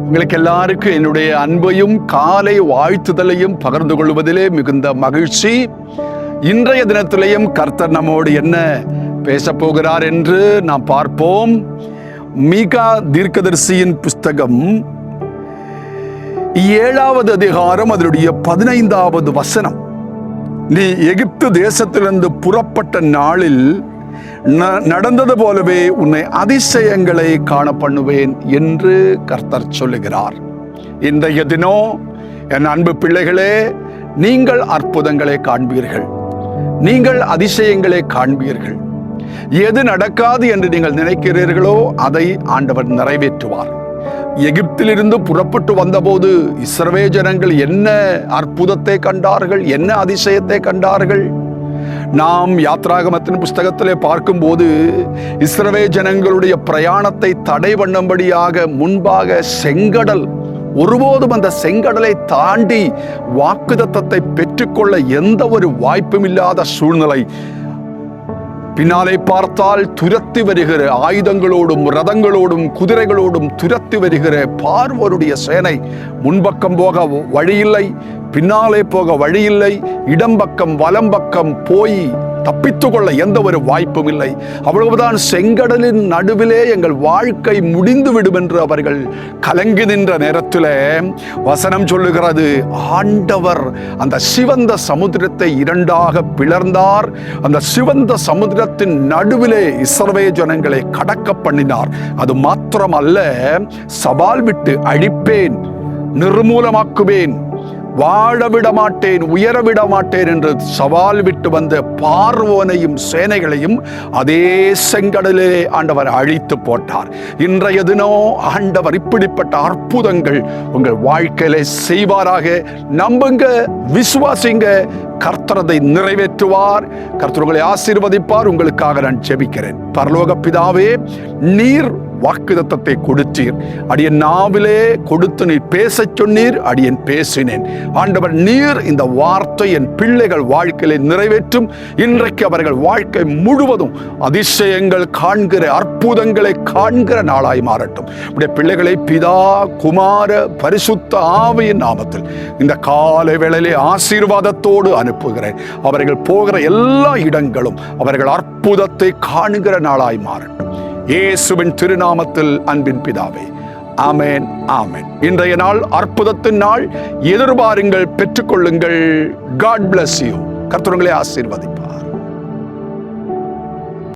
உங்களுக்கு எல்லாருக்கும் என்னுடைய அன்பையும் காலை வாழ்த்துதலையும் பகிர்ந்து கொள்வதிலே மிகுந்த மகிழ்ச்சி. இன்றைய தினத்திலேயும் கர்த்தர் நம்மோடு என்ன பேச போகிறார் என்று நாம் பார்ப்போம். மீகா தீர்க்கதரிசியின் புஸ்தகம் 7வது அதிகாரம் அதனுடைய 15வது வசனம். நீ எகிப்து தேசத்திலிருந்து புறப்பட்ட நாளில் நடந்தது போலவே உன்னை அதிசயங்களை காண பண்ணுவேன் என்று கர்த்தர் சொல்லுகிறார். இன்றைய தினம் என் அன்பு பிள்ளைகளே, நீங்கள் அற்புதங்களை காண்பீர்கள், நீங்கள் அதிசயங்களை காண்பீர்கள். எது நடக்காது என்று நீங்கள் நினைக்கிறீர்களோ அதை ஆண்டவர் நிறைவேற்றுவார். எகிப்திலிருந்து புறப்பட்டு வந்தபோது இஸ்ரவேல் ஜனங்கள் என்ன அற்புதத்தை கண்டார்கள், என்ன அதிசயத்தை கண்டார்கள். நாம் யாத்ராகமத்தின் புஸ்தகத்திலே பார்க்கும்போது இஸ்ரவேல் ஜனங்களுடைய பிரயாணத்தை தடை பண்ணும்படியாக முன்பாக செங்கடல், ஒருபோதும் அந்த செங்கடலை தாண்டி வாக்குத்தத்தத்தை பெற்றுக்கொள்ள எந்த ஒரு வாய்ப்பும் இல்லாத சூழ்நிலை. பின்னாலே பார்த்தால் துரத்தி வருகிற ஆயுதங்களோடும் ரதங்களோடும் குதிரைகளோடும் துரத்தி வருகிற பார்வோருடைய சேனை. முன்பக்கம் போக வழியில்லை, பின்னாலே போக வழியில்லை, இடம்பக்கம் வலம்பக்கம் போய் தப்பித்து கொள்ள எந்த ஒரு வாய்ப்பும் இல்லை. அவ்வளவுதான், செங்கடலின் நடுவிலே எங்கள் வாழ்க்கை முடிந்து விடும் என்று அவர்கள் கலங்கி நின்ற நேரத்தில் வசனம் சொல்லுகிறது, ஆண்டவர் அந்த சிவந்த சமுத்திரத்தை இரண்டாக பிளர்ந்தார். அந்த சிவந்த சமுத்திரத்தின் நடுவிலே இஸ்ரவேல் ஜனங்களை கடக்க பண்ணினார். அது மாத்திரமல்ல, சவால் விட்டு அழிப்பேன், நிர்மூலமாக்குவேன், வாழ விட மாட்டேன், உயர விட மாட்டேன் என்று சவால் விட்டு வந்த பார்வோனையும் சேனைகளையும் அதே செங்கடலிலே ஆண்டவர் அழித்து போட்டார். இன்றைய தினம் ஆண்டவர் இப்படிப்பட்ட அற்புதங்கள் உங்கள் வாழ்க்கையிலே செய்வாராக. நம்புங்க, விசுவாசிங்க, கர்த்தர் அதை நிறைவேற்றுவார். கர்த்தர் உங்களை ஆசீர்வதிப்பார். உங்களுக்காக நான் ஜெபிக்கிறேன். பரலோக பிதாவே, நீர் வாக்குத்தத்தத்தை கொடுத்தீர். அடியன் நாவிலே கொடுத்து நீர் பேசச் சொன்னீர், அடியன் பேசினேன். ஆண்டவர், நீர் இந்த வார்த்தை என் பிள்ளைகள் வாழ்க்கையை நிறைவேற்றும். இன்றைக்கு அவர்கள் வாழ்க்கை முழுவதும் அதிசயங்கள் காண்கிற, அற்புதங்களை காண்கிற நாளாய் மாறட்டும். உடைய பிள்ளைகளை பிதா, குமார, பரிசுத்த ஆவியின் நாமத்தில் இந்த காலை வேளையிலே ஆசீர்வாதத்தோடு அனுப்புகிறேன். அவர்கள் போகிற எல்லா இடங்களும் அவர்கள் அற்புதத்தை காண்கிற நாளாய் மாறட்டும். இயேசுவின் திருநாமத்தில் அன்பின் பிதாவே, ஆமென், ஆமென். இன்றைய நாள் அற்புதத்தின் நாள். எதிர்பாருங்கள், பெற்றுக்கொள்ளுங்கள். God bless you. கர்த்தர் உங்களை ஆசீர்வதி.